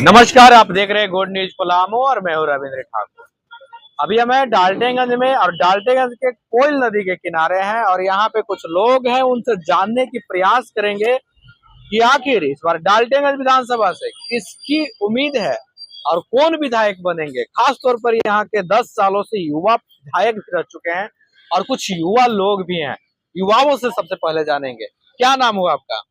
नमस्कार, आप देख रहे हैं गुड न्यूज पलामू और मैं हूं रविंद्र ठाकुर। अभी हम हैं डाल्टनगंज में और डाल्टनगंज के कोयल नदी के किनारे हैं और यहाँ पे कुछ लोग हैं, उनसे जानने की प्रयास करेंगे कि आखिर इस बार डाल्टनगंज विधानसभा से किसकी उम्मीद है और कौन विधायक बनेंगे। खास तौर पर यहाँ के 10 सालों से युवा विधायक भी रह चुके हैं और कुछ युवा लोग भी हैं। युवाओं से सबसे पहले जानेंगे। क्या नाम हुआ आपका?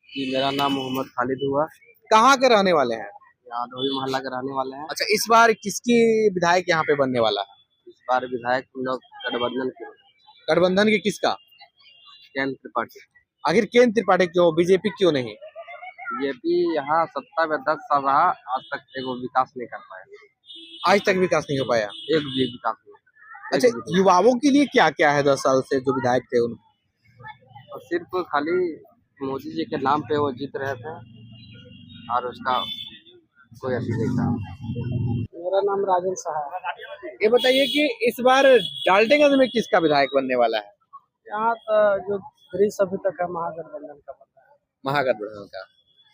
जी, मेरा नाम मोहम्मद खालिद हुआ। कहाँ के रहने वाले हैं? यादवी मोहल्ला के रहने वाले हैं। अच्छा, इस बार किसकी विधायक यहाँ पे बनने वाला है? इस बार विधायक हम लोग गठबंधन के गठबंधन के किसका? केंद्र त्रिपाठी। आखिर केंद्र त्रिपाठी क्यों, बीजेपी क्यों नहीं? बीजेपी यहाँ सत्ता में 10 साल रहा, आज तक एगो विकास नहीं कर पाया। आज तक विकास नहीं हो पाया। एक भी विकास नहीं। अच्छा, युवाओं के लिए क्या क्या है 10 साल से जो विधायक थे उन? और सिर्फ खाली मोदी जी के नाम पे वो जीत रहे थे और उसका कोई असर नहीं था। मेरा नाम राजन साहा है। ये बताइए कि इस बार डाल्टनगंज में किसका विधायक बनने वाला है? यहाँ तो जो दृश्य अभी तक है महागठबंधन का पता है। महागठबंधन का।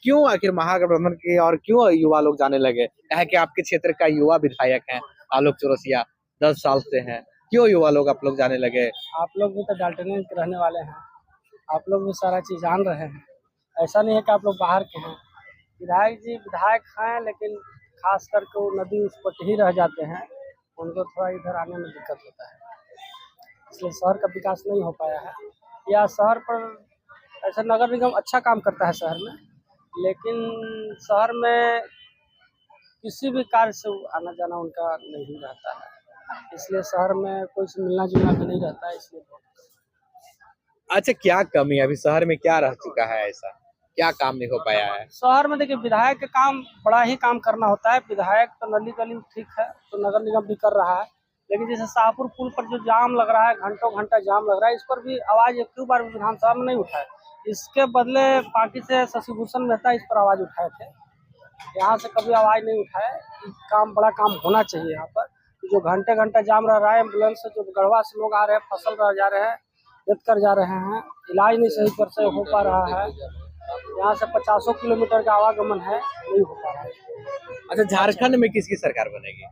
क्यों आखिर महागठबंधन के और क्यों युवा लोग जाने लगे? है कि आपके क्षेत्र का युवा विधायक है आलोक चौरसिया, 10 साल से हैं। क्यों युवा लोग आप लोग जाने लगे? आप लोग भी तो डाल्टनगंज के रहने वाले हैं, आप लोग भी सारा चीज जान रहे हैं। ऐसा नहीं है कि आप लोग बाहर के हैं। विधायक जी विधायक हैं, लेकिन खास करके वो नदी उस पर ही रह जाते हैं, उनको थोड़ा इधर आने में दिक्कत होता है, इसलिए शहर का विकास नहीं हो पाया है। या शहर पर ऐसा नगर निगम अच्छा काम करता है शहर में, लेकिन शहर में किसी भी कार्य से आना जाना उनका नहीं रहता है, इसलिए शहर में कोई से मिलना जुलना भी नहीं रहता है, इसलिए। अच्छा, क्या कमी है अभी शहर में, क्या रह चुका है ऐसा, क्या काम नहीं हो पाया है? शहर में देखिए विधायक का काम बड़ा ही काम करना होता है। विधायक तो नली गली ठीक है, तो नगर निगम भी कर रहा है, लेकिन जैसे शाहपुर पुल पर जो जाम लग रहा है, घंटों घंटा जाम लग रहा है, इस पर भी आवाज एक दो बार विधानसभा में नहीं उठाए। इसके बदले पार्टी से शशिभूषण मेहता इस पर आवाज उठाए थे, यहाँ से कभी आवाज नहीं उठाए। काम बड़ा काम होना चाहिए यहाँ पर। जो घंटे घंटे जाम रह रहा है, एम्बुलेंस से जो गढ़वा से लोग आ रहे हैं, फसल रह जा रहे हैं, देख कर जा रहे हैं, इलाज नहीं सही पर से हो पा रहा है। यहाँ से 50 किलोमीटर का आवागमन है, नहीं हो पा रहा है। अच्छा, झारखंड में किसकी सरकार बनेगी?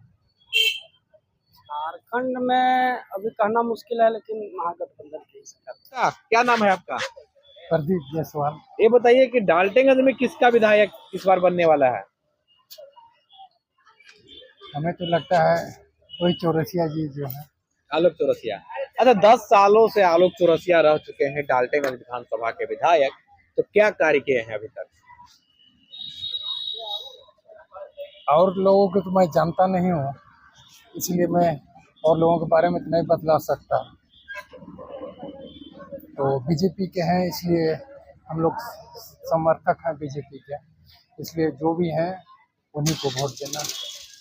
झारखंड में अभी कहना मुश्किल है, लेकिन महागठबंधन की सरकार। क्या नाम है आपका? प्रदीप जायसवाल। ये बताइए कि डाल्टनगंज में किसका विधायक इस बार बनने वाला है? हमें तो लगता है वही चौरसिया जी जो है, आलोक चौरसिया। अच्छा, 10 सालों से आलोक चौरसिया रह चुके हैं डाल्टनगंज विधानसभा के विधायक, तो क्या कार्य किए हैं अभी तक? और लोगों को तो मैं जानता नहीं हूँ, इसलिए मैं और लोगों के बारे में तो नहीं बतला सकता। तो बीजेपी के हैं, इसलिए हम लोग समर्थक हैं बीजेपी के, इसलिए जो भी हैं उन्हीं को वोट देना।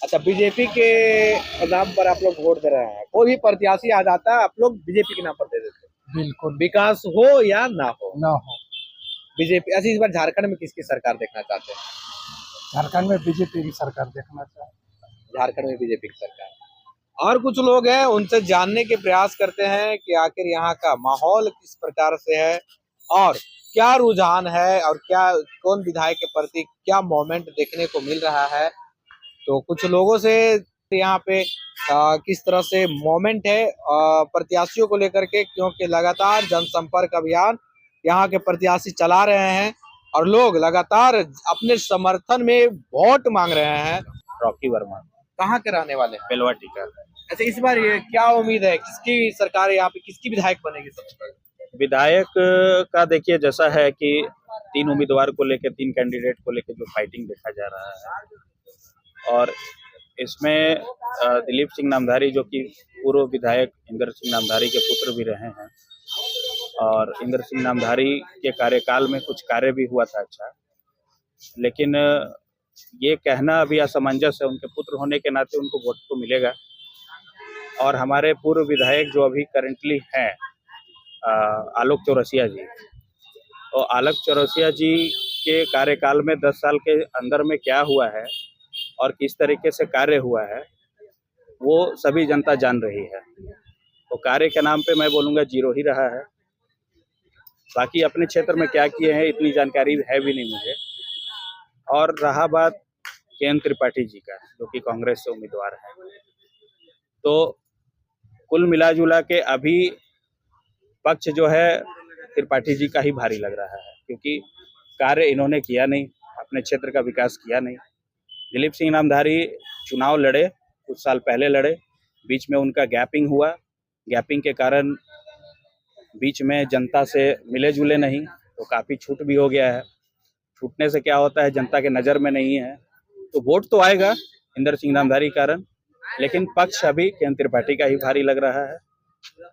अच्छा, बीजेपी के नाम पर आप लोग वोट दे रहे हैं। कोई भी प्रत्याशी आ जाता है, आप लोग बीजेपी के नाम पर दे देते हैं? बिल्कुल। विकास हो या ना हो, ना हो। बीजेपी। ऐसे इस बार झारखंड में किसकी सरकार देखना चाहते हैं? झारखंड में बीजेपी की सरकार देखना चाहिए। झारखंड में बीजेपी की सरकार। और कुछ लोग हैं, उनसे जानने के प्रयास करते हैं कि आखिर यहाँ का माहौल किस प्रकार से है और क्या रुझान है और क्या कौन विधायक के प्रति क्या मोमेंट देखने को मिल रहा है। तो कुछ लोगों से यहाँ पे किस तरह से मोमेंट है प्रत्याशियों को लेकर के, क्योंकि लगातार जनसंपर्क अभियान यहाँ के प्रत्याशी चला रहे हैं और लोग लगातार अपने समर्थन में वोट मांग रहे हैं। रॉकी वर्मा कहाँ के रहने वाले हैं? बेलवाटी का। अच्छा, इस बार ये क्या उम्मीद है, किसकी सरकार यहाँ पे, किसकी विधायक बनेगी सबसे पहले? विधायक का देखिए जैसा है कि 3 उम्मीदवार को लेकर, 3 कैंडिडेट को लेकर जो फाइटिंग देखा जा रहा है, और इसमें दिलीप सिंह नामधारी जो कि पूर्व विधायक इंद्र सिंह नामधारी के पुत्र भी रहे हैं, और इंद्र सिंह नामधारी के कार्यकाल में कुछ कार्य भी हुआ था अच्छा, लेकिन ये कहना अभी असमंजस है। उनके पुत्र होने के नाते उनको वोट तो मिलेगा। और हमारे पूर्व विधायक जो अभी करंटली हैं आलोक चौरसिया जी, तो आलोक चौरसिया जी के कार्यकाल में 10 साल के अंदर में क्या हुआ है और किस तरीके से कार्य हुआ है, वो सभी जनता जान रही है। तो कार्य के नाम पे मैं बोलूँगा जीरो ही रहा है। बाकी अपने क्षेत्र में क्या किए हैं इतनी जानकारी है भी नहीं मुझे। और रहा बात के.एन. त्रिपाठी जी का, जो कि कांग्रेस से उम्मीदवार है। तो कुल मिला जुला के अभी पक्ष जो है त्रिपाठी जी का ही भारी लग रहा है, क्योंकि कार्य इन्होंने किया नहीं, अपने क्षेत्र का विकास किया नहीं। दिलीप सिंह नामधारी चुनाव लड़े, कुछ साल पहले लड़े, बीच में उनका गैपिंग हुआ, गैपिंग के कारण बीच में जनता से मिले जुले नहीं, तो काफ़ी छूट भी हो गया है। छूटने से क्या होता है, जनता के नज़र में नहीं है, तो वोट तो आएगा इंदर सिंह नामधारी कारण, लेकिन पक्ष अभी के.एन. त्रिपाठी का ही भारी लग रहा है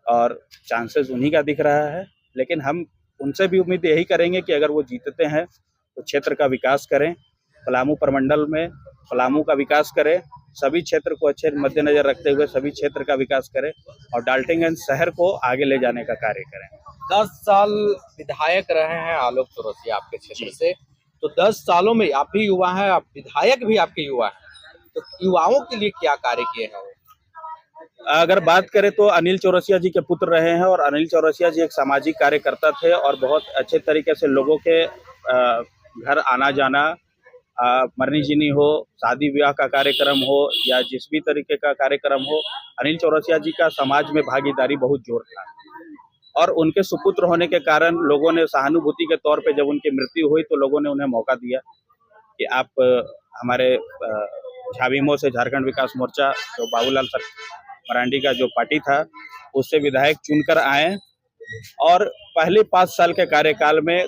और चांसेस उन्हीं का दिख रहा है। लेकिन हम उनसे भी उम्मीद यही करेंगे कि अगर वो जीतते हैं तो क्षेत्र का विकास करें, पलामू प्रमंडल में पलामू का विकास करें, सभी क्षेत्र को अच्छे मद्देनजर रखते हुए सभी क्षेत्र का विकास करें और डाल्टनगंज शहर को आगे ले जाने का कार्य करें। 10 साल विधायक रहे हैं आलोक चौरसिया आपके क्षेत्र से, तो 10 सालों में आप भी युवा हैं, आप विधायक भी आपके युवा हैं, तो युवाओं के लिए क्या कार्य किए हैं वो? अगर बात करें तो अनिल चौरसिया जी के पुत्र रहे हैं और अनिल चौरसिया जी एक सामाजिक कार्यकर्ता थे और बहुत अच्छे तरीके से लोगों के घर आना जाना, मरनी जीनी हो, शादी ब्याह का कार्यक्रम हो या जिस भी तरीके का कार्यक्रम हो, अनिल चौरसिया जी का समाज में भागीदारी बहुत जोर था और उनके सुपुत्र होने के कारण लोगों ने सहानुभूति के तौर पे जब उनकी मृत्यु हुई तो लोगों ने उन्हें मौका दिया कि आप हमारे झाविमो से झारखंड विकास मोर्चा, जो बाबूलाल मरांडी का जो पार्टी था, उससे विधायक चुनकर आए और पहले 5 साल के कार्यकाल में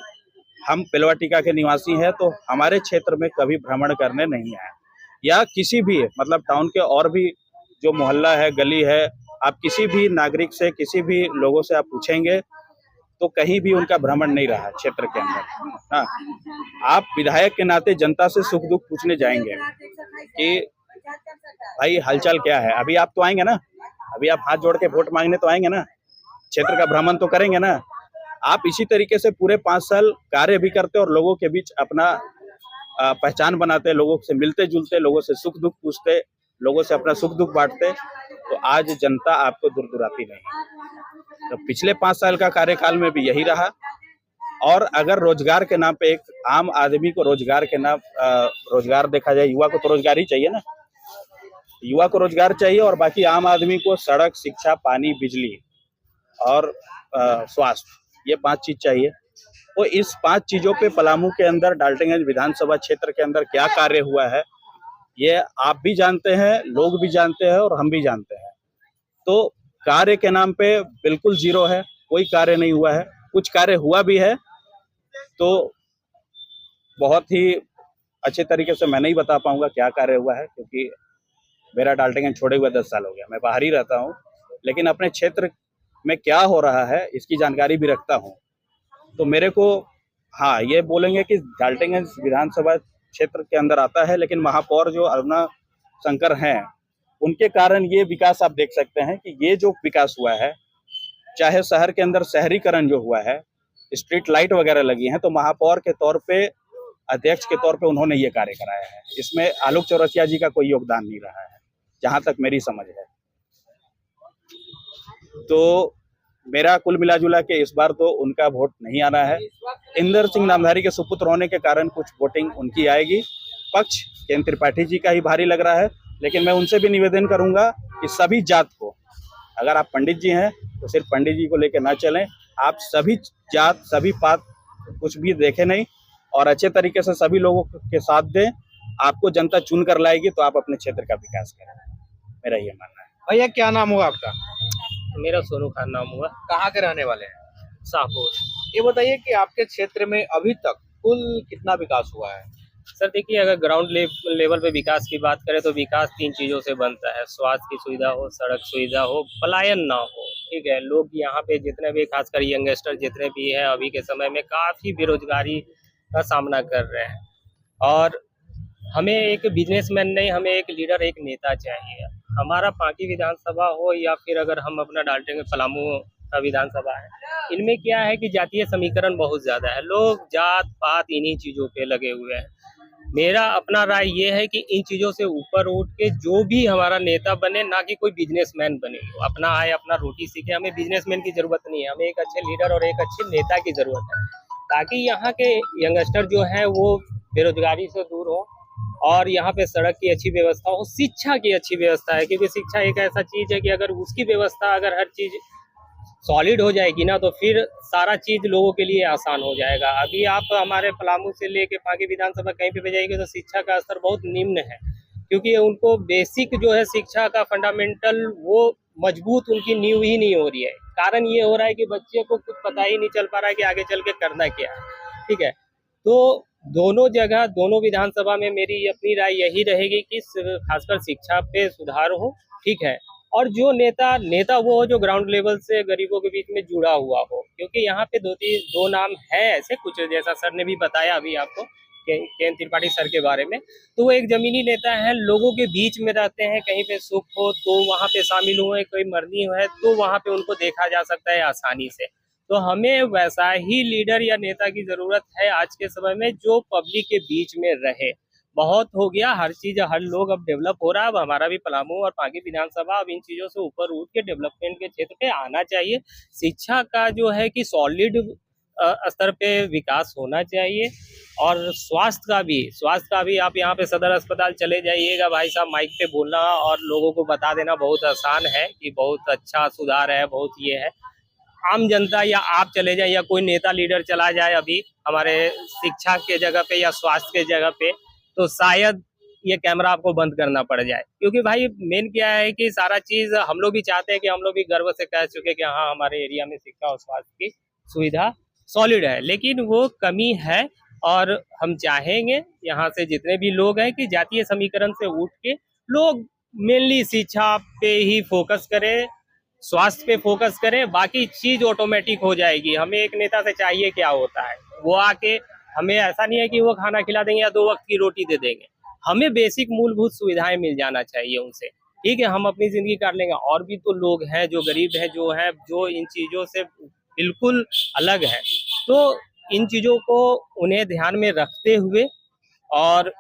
हम पिलवाटिका के निवासी हैं, तो हमारे क्षेत्र में कभी भ्रमण करने नहीं आए या किसी भी मतलब टाउन के और भी जो मोहल्ला है, गली है, आप किसी भी नागरिक से, किसी भी लोगों से आप पूछेंगे तो कहीं भी उनका भ्रमण नहीं रहा क्षेत्र के अंदर। हाँ, आप विधायक के नाते जनता से सुख दुख पूछने जाएंगे कि भाई हालचाल क्या है, अभी आप तो आएंगे ना, अभी आप हाथ जोड़ के वोट मांगने तो आएंगे ना, क्षेत्र का भ्रमण तो करेंगे ना। आप इसी तरीके से पूरे 5 साल कार्य भी करते और लोगों के बीच अपना पहचान बनाते, लोगों से मिलते जुलते, लोगों से सुख दुख पूछते, लोगों से अपना सुख दुख बांटते, तो आज जनता आपको दुरदुराती नहीं। तो पिछले 5 साल का कार्यकाल में भी यही रहा। और अगर रोजगार के नाम पे एक आम आदमी को रोजगार के नाम रोजगार देखा जाए, युवा को तो रोजगार ही चाहिए ना, युवा को रोजगार चाहिए और बाकी आम आदमी को सड़क, शिक्षा, पानी, बिजली और स्वास्थ्य, ये 5 चीज चाहिए। तो इस 5 चीजों पे पलामू के अंदर डाल्टनगंज विधानसभा क्षेत्र के अंदर क्या कार्य हुआ है, ये आप भी जानते हैं, लोग भी जानते हैं और हम भी जानते हैं। तो कार्य के नाम पे बिल्कुल जीरो है, कोई कार्य नहीं हुआ है। कुछ कार्य हुआ भी है तो बहुत ही अच्छे तरीके से मैं नहीं बता पाऊंगा क्या कार्य हुआ है, क्योंकि मेरा डाल्टनगंज छोड़े हुए 10 साल हो गया, मैं बाहर ही रहता हूँ, लेकिन अपने क्षेत्र में क्या हो रहा है इसकी जानकारी भी रखता हूँ। तो मेरे को हाँ ये बोलेंगे कि डाल्टनगंज विधानसभा क्षेत्र के अंदर आता है, लेकिन महापौर जो अरुणा शंकर हैं उनके कारण ये विकास आप देख सकते हैं कि ये जो विकास हुआ है, चाहे शहर के अंदर शहरीकरण जो हुआ है, स्ट्रीट लाइट वगैरह लगी हैं, तो महापौर के तौर पे, अध्यक्ष के तौर पे उन्होंने ये कार्य कराया है। इसमें आलोक चौरसिया जी का कोई योगदान नहीं रहा है, जहां तक मेरी समझ है। तो मेरा कुल मिला जुला के इस बार तो उनका वोट नहीं आना है। इंदर सिंह नामधारी के सुपुत्र होने के कारण कुछ वोटिंग उनकी आएगी। पक्ष के.एन. त्रिपाठी जी का ही भारी लग रहा है, लेकिन मैं उनसे भी निवेदन करूंगा कि सभी जात को, अगर आप पंडित जी हैं तो सिर्फ पंडित जी को लेकर ना चलें, आप सभी जात, सभी पात कुछ भी देखें नहीं और अच्छे तरीके से सभी लोगों के साथ दें। आपको जनता चुन कर लाएगी तो आप अपने क्षेत्र का विकास करें, मेरा ये मानना है। भैया क्या नाम हुआ आपका? मेरा सोनू खान नाम हुआ, कहाँ के रहने वाले हैं? शाहपुर। ये बताइए कि आपके क्षेत्र में अभी तक कुल कितना विकास हुआ है? सर देखिए, अगर ग्राउंड लेवल पे विकास की बात करें तो विकास 3 चीज़ों से बनता है। स्वास्थ्य की सुविधा हो, सड़क सुविधा हो, पलायन ना हो। ठीक है, लोग यहाँ पे जितने भी, खासकर यंगस्टर जितने भी हैं अभी के समय में काफ़ी बेरोजगारी का सामना कर रहे हैं और हमें एक बिजनेसमैन नहीं, हमें एक लीडर, एक नेता चाहिए। हमारा पांकी विधानसभा हो या फिर अगर हम अपना डाल्टनगंज पलामू का विधानसभा है, इनमें क्या है कि जातीय समीकरण बहुत ज़्यादा है। लोग जात पात इन्हीं चीज़ों पे लगे हुए हैं। मेरा अपना राय ये है कि इन चीज़ों से ऊपर उठ के जो भी हमारा नेता बने, ना कि कोई बिजनेसमैन बने, अपना आए, अपना रोटी सीखे। हमें बिजनेसमैन की ज़रूरत नहीं है, हमें एक अच्छे लीडर और एक अच्छे नेता की ज़रूरत है, ताकि यहाँ के यंगस्टर जो हैं वो बेरोजगारी से दूर हो और यहाँ पे सड़क की अच्छी व्यवस्था हो, शिक्षा की अच्छी व्यवस्था है, क्योंकि शिक्षा एक ऐसा चीज है कि अगर उसकी व्यवस्था, अगर हर चीज सॉलिड हो जाएगी ना, तो फिर सारा चीज लोगों के लिए आसान हो जाएगा। अभी आप हमारे पलामू से लेके पांकी विधानसभा कहीं पे भी जाइएगा तो शिक्षा का स्तर बहुत निम्न है, क्योंकि उनको बेसिक जो है शिक्षा का फंडामेंटल वो मजबूत उनकी नींव ही नहीं हो रही है। कारण ये हो रहा है कि बच्चे को कुछ पता ही नहीं चल पा रहा है कि आगे चल के करना क्या है। ठीक है, तो दोनों जगह, दोनों विधानसभा में मेरी अपनी राय यही रहेगी कि खासकर शिक्षा पे सुधार हो। ठीक है, और जो नेता वो हो जो ग्राउंड लेवल से गरीबों के बीच में जुड़ा हुआ हो, क्योंकि यहाँ पे दो नाम है ऐसे कुछ, जैसा सर ने भी बताया अभी आपको के त्रिपाठी सर के बारे में। तो वो एक जमीनी नेता है, लोगों के बीच में रहते हैं, कहीं पे सुख हो तो वहाँ पे शामिल हुए, कोई मरनी है तो वहाँ पे उनको देखा जा सकता है आसानी से। तो हमें वैसा ही लीडर या नेता की जरूरत है आज के समय में, जो पब्लिक के बीच में रहे। बहुत हो गया, हर चीज, हर लोग अब डेवलप हो रहा है। अब हमारा भी पलामू और पांकी विधानसभा अब इन चीजों से ऊपर उठ के डेवलपमेंट के क्षेत्र पे आना चाहिए। शिक्षा का जो है कि सॉलिड स्तर पे विकास होना चाहिए, और स्वास्थ्य का भी आप यहाँ पे सदर अस्पताल चले जाइएगा भाई साहब, माइक पे बोलना और लोगों को बता देना बहुत आसान है कि बहुत अच्छा सुधार है, बहुत ये है। आम जनता या आप चले जाए या कोई नेता लीडर चला जाए अभी हमारे शिक्षा के जगह पे या स्वास्थ्य के जगह पे, तो शायद ये कैमरा आपको बंद करना पड़ जाए। क्योंकि भाई मेन क्या है कि सारा चीज हम लोग भी चाहते हैं कि हम लोग भी गर्व से कह चुके कि हाँ हमारे एरिया में शिक्षा और स्वास्थ्य की सुविधा सॉलिड है, लेकिन वो कमी है। और हम चाहेंगे यहाँ से जितने भी लोग हैं कि जातीय समीकरण से उठ के लोग मेनली शिक्षा पे ही फोकस करें, स्वास्थ्य पे फोकस करें, बाकी चीज ऑटोमेटिक हो जाएगी। हमें एक नेता से चाहिए क्या होता है, वो आके हमें ऐसा नहीं है कि वो खाना खिला देंगे या 2 वक्त की रोटी दे देंगे, हमें बेसिक मूलभूत सुविधाएं मिल जाना चाहिए उनसे। ठीक है, हम अपनी जिंदगी काट लेंगे, और भी तो लोग हैं जो गरीब हैं, जो इन चीजों से बिल्कुल अलग है। तो इन चीजों को उन्हें ध्यान में रखते हुए और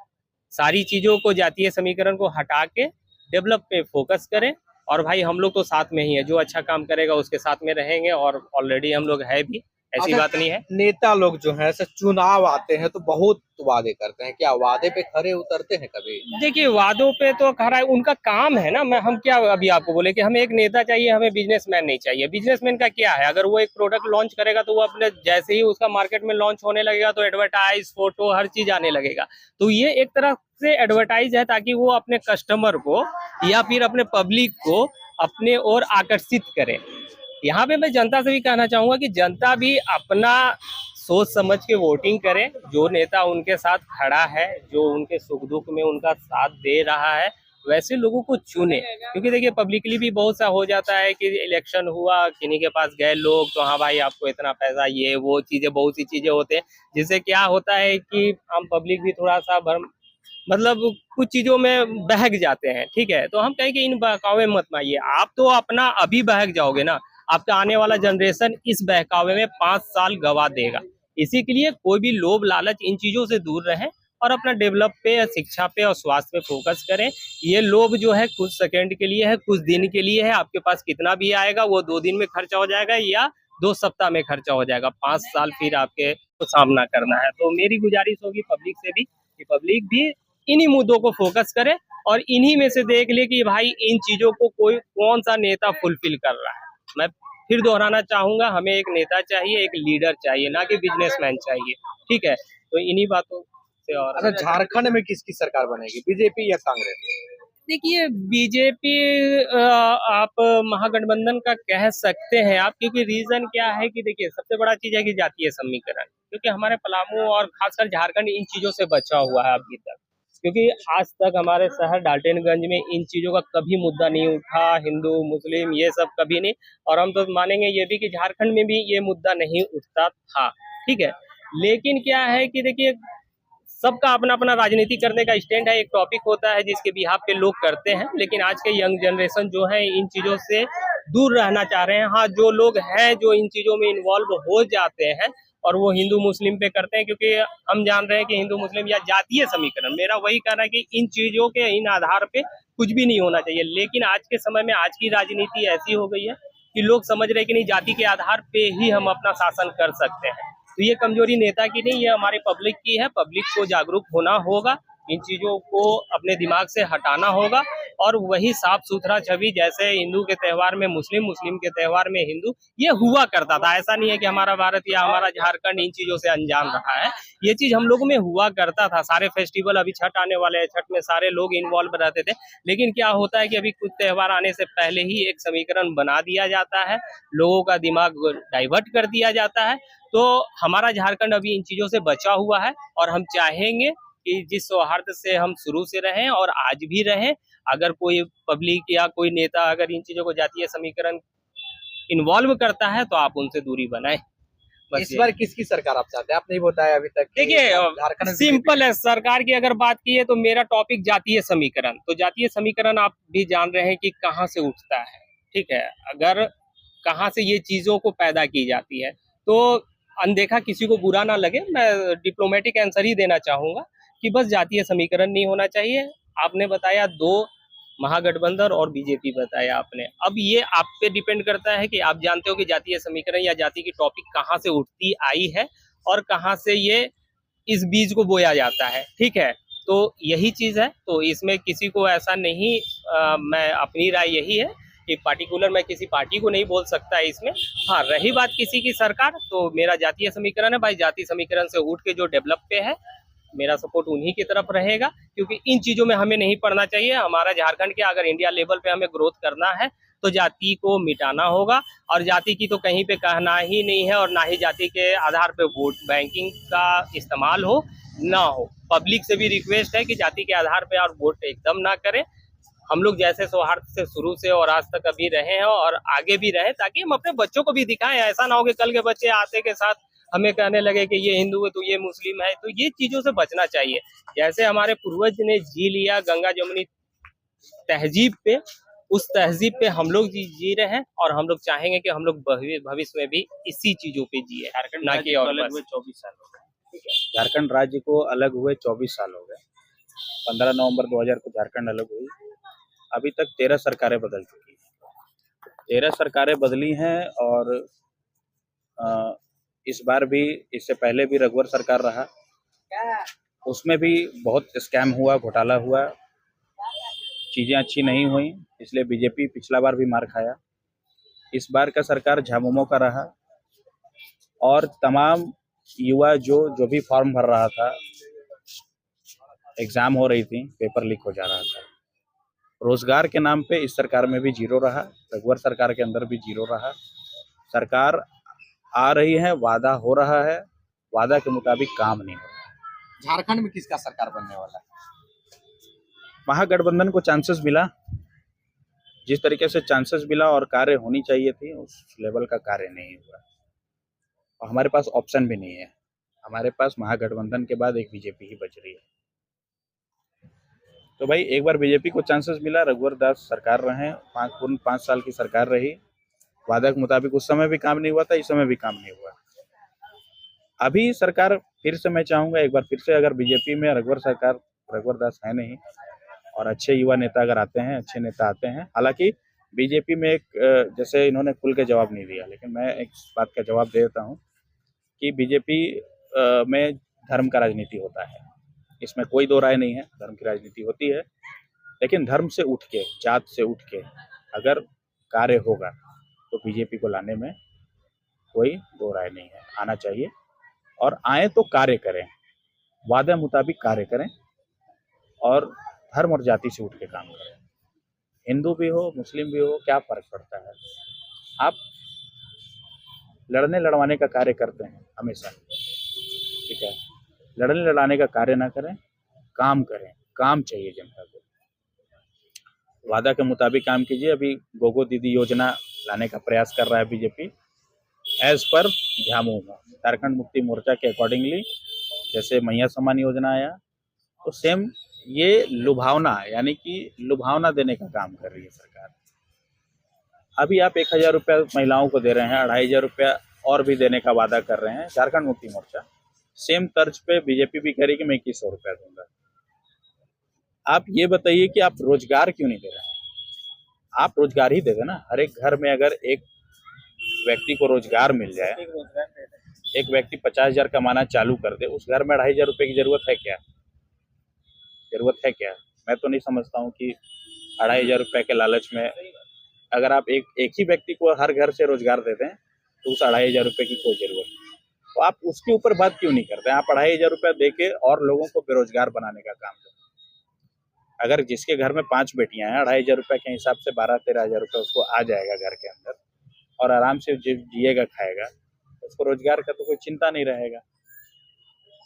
सारी चीजों को, जातीय समीकरण को हटा के डेवलप पे फोकस करें। और भाई हम लोग तो साथ में ही है, जो अच्छा काम करेगा उसके साथ में रहेंगे, और ऑलरेडी हम लोग है भी, ऐसी बात नहीं है। नेता लोग जो है ऐसे चुनाव आते हैं तो बहुत वादे करते हैं, क्या वादे पे खरे उतरते हैं कभी? देखिए, वादों पे तो खरा उनका काम है ना। हम क्या अभी आपको बोले कि हमें एक नेता चाहिए, हमें बिजनेसमैन नहीं चाहिए। बिजनेसमैन का क्या है, अगर वो एक प्रोडक्ट लॉन्च करेगा तो वो अपने जैसे ही उसका मार्केट में लॉन्च होने लगेगा तो एडवर्टाइज, फोटो, हर चीज आने लगेगा। तो ये एक तरह से एडवर्टाइज है, ताकि वो अपने कस्टमर को या फिर अपने पब्लिक को अपने ओर आकर्षित करे। यहाँ पे मैं जनता से भी कहना चाहूंगा कि जनता भी अपना सोच समझ के वोटिंग करे, जो नेता उनके साथ खड़ा है, जो उनके सुख दुख में उनका साथ दे रहा है, वैसे लोगों को चुने। क्योंकि देखिए पब्लिकली भी बहुत सा हो जाता है कि इलेक्शन हुआ, किन्हीं के पास गए लोग तो हाँ भाई आपको इतना पैसा, ये वो चीजें, बहुत सी चीजें होते हैं, जिससे क्या होता है कि हम पब्लिक भी थोड़ा सा मतलब कुछ चीजों में बहक जाते हैं। ठीक है, तो हम कहें कि इन बहकावे मत माइए, आप तो अपना अभी बहक जाओगे ना, आपका आने वाला जनरेशन इस बहकावे में 5 साल गवा देगा। इसी के लिए कोई भी लोभ लालच इन चीजों से दूर रहे और अपना डेवलप पे, शिक्षा पे और स्वास्थ्य पे फोकस करें। ये लोभ जो है कुछ सेकंड के लिए है, कुछ दिन के लिए है। आपके पास कितना भी आएगा वो 2 दिन में खर्चा हो जाएगा या 2 सप्ताह में खर्चा हो जाएगा, 5 साल फिर आपके को सामना करना है। तो मेरी गुजारिश होगी पब्लिक से भी कि पब्लिक भी इन्हीं मुद्दों को फोकस करे और इन्हीं में से देख ले कि भाई इन चीजों को कौन सा नेता फुलफिल कर रहा है। मैं फिर दोहराना चाहूंगा, हमें एक नेता चाहिए, एक लीडर चाहिए, ना कि बिजनेसमैन चाहिए। ठीक है, तो इन्हीं बातों से। और अच्छा, झारखंड में किसकी सरकार बनेगी, बीजेपी या कांग्रेस? देखिए, बीजेपी आप महागठबंधन का कह सकते हैं आप, क्योंकि रीजन क्या है कि देखिए सबसे बड़ा चीज है कि जातीय समीकरण, क्योंकि हमारे पलामू और खासकर झारखंड इन चीजों से बचा हुआ है अभी तक। क्योंकि आज तक हमारे शहर डाल्टनगंज में इन चीजों का कभी मुद्दा नहीं उठा, हिंदू मुस्लिम ये सब कभी नहीं। और हम तो मानेंगे ये भी कि झारखंड में भी ये मुद्दा नहीं उठता था। ठीक है, लेकिन क्या है कि देखिए सबका अपना अपना राजनीति करने का स्टैंड है, एक टॉपिक होता है जिसके बिहाफ पे लोग करते हैं, लेकिन आज के यंग जनरेशन जो है इन चीजों से दूर रहना चाह रहे हैं। हाँ, जो लोग हैं जो इन चीजों में इन्वॉल्व हो जाते हैं और वो हिंदू मुस्लिम पे करते हैं, क्योंकि हम जान रहे हैं कि हिंदू मुस्लिम या जातीय समीकरण, मेरा वही कहना है कि इन चीजों के इन आधार पे कुछ भी नहीं होना चाहिए। लेकिन आज के समय में आज की राजनीति ऐसी हो गई है कि लोग समझ रहे हैं कि नहीं, जाति के आधार पे ही हम अपना शासन कर सकते हैं। तो ये कमजोरी नेता की नहीं, ये हमारे पब्लिक की है। पब्लिक को जागरूक होना होगा, इन चीज़ों को अपने दिमाग से हटाना होगा और वही साफ सुथरा छवि, जैसे हिंदू के त्यौहार में मुस्लिम, मुस्लिम के त्यौहार में हिंदू, ये हुआ करता था। ऐसा नहीं है कि हमारा भारत या हमारा झारखंड इन चीज़ों से अनजान रहा है, ये चीज़ हम लोगों में हुआ करता था। सारे फेस्टिवल, अभी छठ आने वाले हैं, छठ में सारे लोग इन्वॉल्व रहते थे, लेकिन क्या होता है कि अभी कुछ त्यौहार आने से पहले ही एक समीकरण बना दिया जाता है, लोगों का दिमाग डाइवर्ट कर दिया जाता है। तो हमारा झारखंड अभी इन चीज़ों से बचा हुआ है और हम चाहेंगे कि जिस सौहार्द से हम शुरू से रहें और आज भी रहें, अगर कोई पब्लिक या कोई नेता अगर इन चीज़ों को जातीय समीकरण इन्वॉल्व करता है तो आप उनसे दूरी बनाएं। बस इस बार किसकी सरकार आप चाहते हैं? आप नहीं बताया अभी तक कि देखिए, झारखंड में सिंपल है। सरकार की अगर बात की है तो मेरा टॉपिक जातीय समीकरण, तो जातीय समीकरण आप भी जान रहे हैं कि कहाँ से उठता है, ठीक है। अगर कहाँ से ये चीज़ों को पैदा की जाती है, तो अनदेखा किसी को बुरा ना लगे, मैं डिप्लोमेटिक आंसर ही देना चाहूँगा कि बस जातीय समीकरण नहीं होना चाहिए। आपने बताया 2 महागठबंधन और बीजेपी बताया आपने। अब ये आप पे डिपेंड करता है कि आप जानते हो कि जातीय समीकरण या जाति की टॉपिक कहाँ से उठती आई है और कहाँ से ये इस बीज को बोया जाता है, ठीक है। तो यही चीज़ है, तो इसमें किसी को ऐसा नहीं, मैं अपनी राय यही है कि पार्टिकुलर मैं किसी पार्टी को नहीं बोल सकता इसमें। हाँ, रही बात किसी की सरकार, तो मेरा जातीय समीकरण है भाई, जातीय समीकरण से उठ के जो डेवलप पे है, मेरा सपोर्ट उन्हीं की तरफ रहेगा, क्योंकि इन चीज़ों में हमें नहीं पड़ना चाहिए। हमारा झारखंड के अगर इंडिया लेवल पे हमें ग्रोथ करना है तो जाति को मिटाना होगा, और जाति की तो कहीं पे कहना ही नहीं है, और ना ही जाति के आधार पे वोट बैंकिंग का इस्तेमाल हो, ना हो। पब्लिक से भी रिक्वेस्ट है कि जाति के आधार पे और वोट एकदम ना करें। हम लोग जैसे सौहार्द से शुरू से और आज तक अभी रहे हैं और आगे भी रहें, ताकि हम अपने बच्चों को भी दिखाएं। ऐसा ना हो कि कल के बच्चे आते के साथ हमें कहने लगे कि ये हिंदू है तो ये मुस्लिम है, तो ये चीज़ों से बचना चाहिए। जैसे हमारे पूर्वज ने जी लिया गंगा जमुनी तहजीब पे, उस तहजीब पे हम लोग जी रहे हैं, और हम लोग चाहेंगे कि हम लोग भविष्य में भी इसी चीज़ों पे जिए, ना कि और अलग बस। हुए 24 साल हो गए। झारखंड राज्य को अलग हुए 24 साल हो गए। 15 नवंबर 2000 को झारखंड अलग हुई। अभी तक 13 सरकारें बदल चुकी हैं। 13 सरकारें बदली हैं, और इस बार भी, इससे पहले भी रघुवर सरकार रहा, उसमें भी बहुत स्कैम हुआ, घोटाला हुआ, चीज़ें अच्छी नहीं हुई, इसलिए बीजेपी पिछला बार भी मार खाया। इस बार का सरकार झामुमो का रहा, और तमाम युवा जो भी फॉर्म भर रहा था, एग्ज़ाम हो रही थी, पेपर लीक हो जा रहा था। रोजगार के नाम पे इस सरकार में भी जीरो रहा, रघुवर सरकार के अंदर भी जीरो रहा। सरकार आ रही है, वादा हो रहा है, वादा के मुताबिक काम नहीं हो रहा। झारखंड में किसका सरकार बनने वाला है? महागठबंधन को चांसेस मिला, जिस तरीके से चांसेस मिला और कार्य होनी चाहिए थी, उस लेवल का कार्य नहीं हुआ, और हमारे पास ऑप्शन भी नहीं है। हमारे पास महागठबंधन के बाद एक बीजेपी ही बच रही है। तो भाई, एक बार बीजेपी को चांसेस मिला, रघुवर दास सरकार रहे, 5 साल की सरकार रही, वादा के मुताबिक उस समय भी काम नहीं हुआ था, इस समय भी काम नहीं हुआ। अभी सरकार फिर से, मैं चाहूँगा एक बार फिर से, अगर बीजेपी में रघुवर दास है नहीं, और अच्छे युवा नेता अगर आते हैं, अच्छे नेता आते हैं। हालांकि बीजेपी में एक, जैसे इन्होंने खुल के जवाब नहीं दिया, लेकिन मैं एक बात का जवाब दे देता हूँ कि बीजेपी में धर्म का राजनीति होता है, इसमें कोई दो राय नहीं है, धर्म की राजनीति होती है, लेकिन धर्म से उठ के, जात से उठ के अगर कार्य होगा तो बीजेपी को लाने में कोई दो राय नहीं है, आना चाहिए, और आए तो कार्य करें, वादे मुताबिक कार्य करें, और धर्म और जाति से उठ के काम करें। हिंदू भी हो, मुस्लिम भी हो, क्या फर्क पड़ता है। आप लड़ने लड़वाने का कार्य करते हैं हमेशा, ठीक है, लड़ने लड़ाने का कार्य ना करें, काम करें, काम चाहिए जनता को, वादा के मुताबिक काम कीजिए। अभी गोगो दीदी योजना लाने का प्रयास कर रहा है BJP, as per Jhamumo, Jharkhand Mukti Morcha के अकॉर्डिंगली, जैसे मैया सम्मान योजना आया, तो सेम ये लुभावना, यानी कि लुभावना देने का काम कर रही है सरकार। अभी आप 1000 रुपया महिलाओं को दे रहे हैं, 2500 रुपया और भी देने का वादा कर रहे हैं झारखंड मुक्ति मोर्चा। सेम तर्ज पे बीजेपी भी करेगी, मैं 2100 रुपया दूंगा। आप ये बताइए कि आप रोजगार क्यों नहीं दे रहे हैं? आप रोजगार ही दे देना। हर एक घर में अगर एक व्यक्ति को रोजगार मिल जाए, एक व्यक्ति 50,000 कमाना चालू कर दे, उस घर में 2500 रुपये की जरूरत है क्या? जरूरत है क्या? मैं तो नहीं समझता हूँ कि 2,500 रुपये के लालच में अगर आप एक ही व्यक्ति को हर घर से रोजगार देते हैं तो उस 2,500 रुपये की कोई जरूरत नहीं। तो आप उसके ऊपर बात क्यों नहीं करते? आप 2,500 रुपये दे के और लोगों को बेरोजगार बनाने का काम करें। अगर जिसके घर में 5 बेटियां हैं, 2,500 रुपये के हिसाब से 12-13 हज़ार रुपये उसको आ जाएगा घर के अंदर और आराम से जिएगा खाएगा, उसको रोजगार का तो कोई चिंता नहीं रहेगा।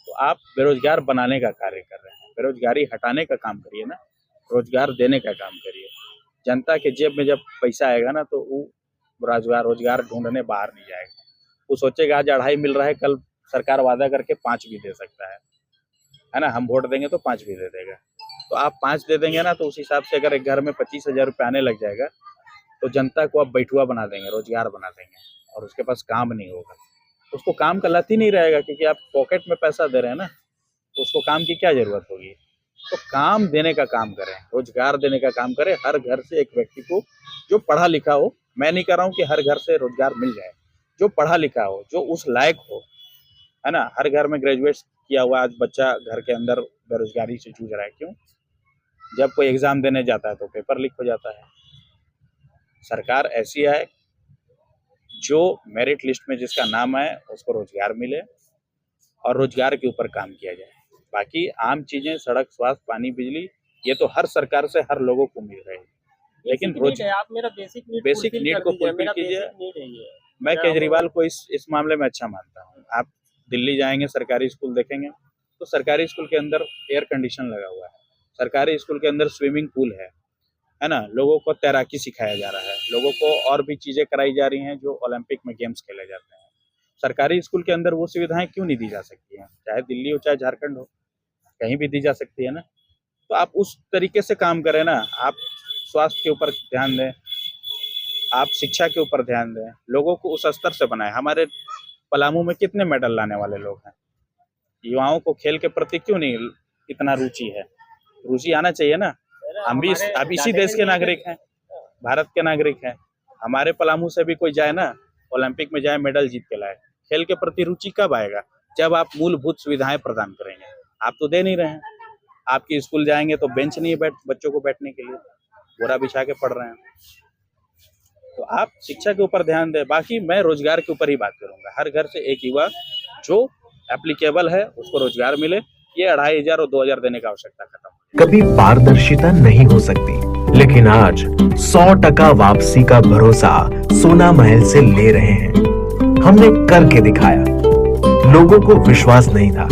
तो आप बेरोजगार बनाने का कार्य कर रहे हैं, बेरोजगारी हटाने का काम करिए ना, रोजगार देने का काम करिए। जनता के जेब में जब पैसा आएगा ना तो वो रोजगार ढूंढने बाहर नहीं जाएगा। वो सोचेगा आज 2.5 मिल रहा है, कल सरकार वादा करके 5 भी दे सकता है ना। हम वोट देंगे तो 5 भी दे देगा। तो आप 5 दे देंगे ना तो उस हिसाब से अगर एक घर में 25,000 रुपये आने लग जाएगा तो जनता को आप बैठुआ बना देंगे, रोजगार बना देंगे और उसके पास काम नहीं होगा। उसको काम का लत ही नहीं रहेगा क्योंकि आप पॉकेट में पैसा दे रहे हैं ना, तो उसको काम की क्या जरूरत होगी। तो काम देने का काम करें, रोजगार देने का काम करें। हर घर से एक व्यक्ति को जो पढ़ा लिखा हो, मैं नहीं कह रहा हूँ कि हर घर से रोजगार मिल जाए, जो पढ़ा लिखा हो, जो उस लायक हो, है ना। हर घर में ग्रेजुएट किया हुआ आज बच्चा घर के अंदर बेरोजगारी से जूझ रहा है। क्यों? जब कोई एग्जाम देने जाता है तो पेपर लीक हो जाता है। सरकार ऐसी है जो मेरिट लिस्ट में जिसका नाम है उसको रोजगार मिले और रोजगार के ऊपर काम किया जाए। बाकी आम चीजें, सड़क, स्वास्थ्य, पानी, बिजली, ये तो हर सरकार से हर लोगों को मिल रही है, लेकिन आप मेरा बेसिक नीड को फुलफिल कीजिए। मैं केजरीवाल को इस मामले में अच्छा मानता हूँ। आप दिल्ली जाएंगे, सरकारी स्कूल देखेंगे तो सरकारी स्कूल के अंदर एयर कंडीशन लगा हुआ है, सरकारी स्कूल के अंदर स्विमिंग पूल है ना। लोगों को तैराकी सिखाया जा रहा है, लोगों को और भी चीजें कराई जा रही हैं जो ओलंपिक में गेम्स खेले जाते हैं। सरकारी स्कूल के अंदर वो सुविधाएं क्यों नहीं दी जा सकती हैं? चाहे दिल्ली हो चाहे झारखंड हो, कहीं भी दी जा सकती है ना। तो आप उस तरीके से काम करें ना। आप स्वास्थ्य के ऊपर ध्यान दें, आप शिक्षा के ऊपर ध्यान दें, लोगों को उस स्तर से बनाएं। हमारे पलामू में कितने मेडल लाने वाले लोग हैं। युवाओं को खेल के प्रति क्यों नहीं इतना रुचि है? रुचि आना चाहिए ना। हम भी अब इसी देश के नागरिक हैं, भारत के नागरिक हैं। हमारे पलामू से भी कोई जाए ना, ओलंपिक में जाए, मेडल जीत के लाए। खेल के प्रति रुचि कब आएगा? जब आप मूलभूत सुविधाएं प्रदान करेंगे। आप तो दे नहीं रहे हैं। आपके स्कूल जाएंगे तो बेंच नहीं है बच्चों को बैठने के लिए, बोरा बिछा के पढ़ रहे हैं। तो आप शिक्षा के ऊपर ध्यान दें। बाकी मैं रोजगार के ऊपर ही बात करूंगा। हर घर से एक युवा जो एप्लीकेबल है उसको रोजगार मिले। ये 2,500 और 2,000 देने का आवश्यकता खत्म। कभी पारदर्शिता नहीं हो सकती, लेकिन आज 100% वापसी का भरोसा सोना महल से ले रहे हैं। हमने करके दिखाया। लोगों को विश्वास नहीं था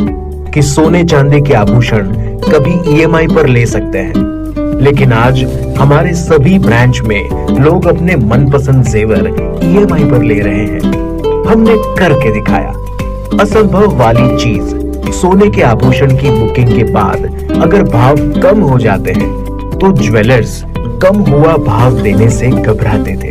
कि सोने चांदी के आभूषण कभी EMI पर ले सकते हैं, लेकिन आज हमारे सभी ब्रांच में लोग अपने मनपसंद जेवर EMI पर ले रहे हैं। हमने करके दिखाया। असंभव वाली चीज, सोने के आभूषण की बुकिंग के बाद अगर भाव कम हो जाते हैं तो ज्वेलर्स कम हुआ भाव देने से घबराते थे,